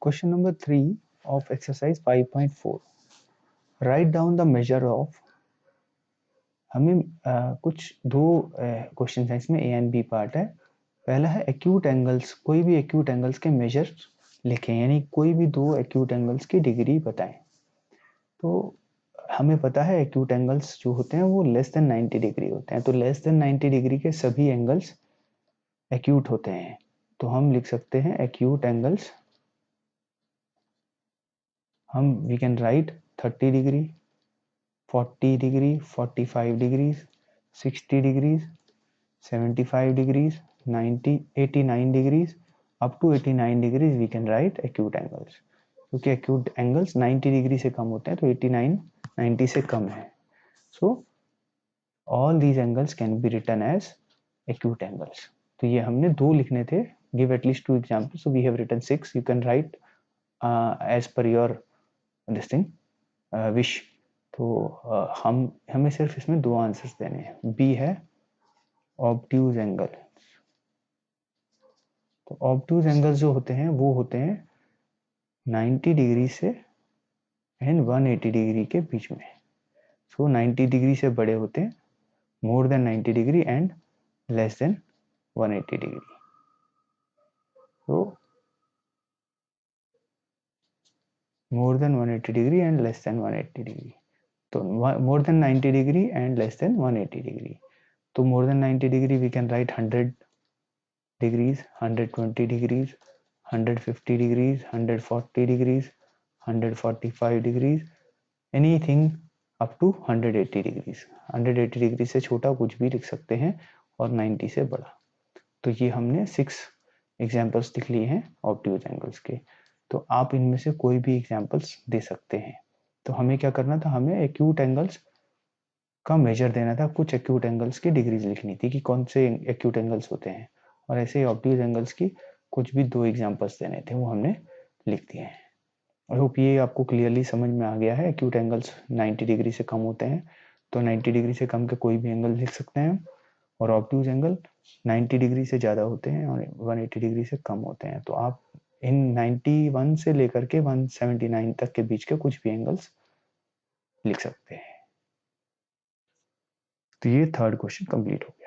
Question number 3 of exercise 5.4. Write down the measure of. हमें कुछ दो क्वेश्चन है इसमें, ए एंड बी पार्ट है। पहला है एक्यूट एंगल्स, कोई भी एक्यूट एंगल्स के मेजर लिखें, यानी कोई भी दो एक्यूट एंगल्स की डिग्री बताएं। तो हमें पता है एक्यूट एंगल्स जो होते हैं वो लेस देन 90 डिग्री होते हैं, तो लेस देन 90 डिग्री के सभी एंगल्स एक्यूट होते हैं। तो हम लिख सकते हैं एक्यूट एंगल्स, हम we can write 30 degree, 40 degree, 45 degrees, 60 degrees, 75 degrees, 90, 89 degrees, up to 89 degrees we can write acute angles. क्योंकि एक्यूट एंगल्स 90 डिग्री से कम होते हैं, तो 89 90 से कम है। So all these angles can be written as acute angles. तो ये हमने दो लिखने थे, give at least 2 examples, so we have written 6। You can write as per your this thing wish. तो हमें सिर्फ इसमें दो आंसर्स देने हैं। बी है ऑब्ट्यूज एंगल। तो ऑब्ट्यूज एंगल जो होते हैं वो होते हैं 90 डिग्री से एंड 180 डिग्री के बीच में। सो 90 डिग्री से बड़े होते हैं, more than 90 degree and less than 180 degree. तो more than 180 degree and less than 180 degree. तो more than 90 degree and less than 180 degree. तो more than 90 degree we can write 100 degrees, 120 degrees, 150 degrees, 140 degrees, 145 degrees, anything up to 180 degrees। 180 degree से छोटा कुछ भी लिख सकते हैं और 90 से बड़ा। तो ये हमने 6 एग्जाम्पल्स लिख लिए हैं ऑब्ट्यूज एंगल्स के। तो आप इनमें से कोई भी एग्जाम्पल्स दे सकते हैं। तो हमें क्या करना था, हमें एक्यूट एंगल्स का मेजर देना था, कुछ एक्यूट एंगल्स की डिग्रीज लिखनी थी कि कौन से एक्यूट एंगल्स होते हैं, और ऐसे ही ऑब्ट्यूज एंगल्स की कुछ भी दो एग्जांपल्स देने थे, वो हमने लिख दिए हैं। आई होप ये आपको क्लियरली समझ में आ गया है। एक्यूट एंगल्स 90 डिग्री से कम होते हैं, तो 90 डिग्री से कम के कोई भी एंगल लिख सकते हैं, और ऑब्ट्यूज एंगल 90 डिग्री से ज़्यादा होते हैं और 180 डिग्री से कम होते हैं। तो आप इन 91 से लेकर के 179 तक के बीच के कुछ भी एंगल्स लिख सकते हैं। तो ये थर्ड क्वेश्चन कंप्लीट हो गया।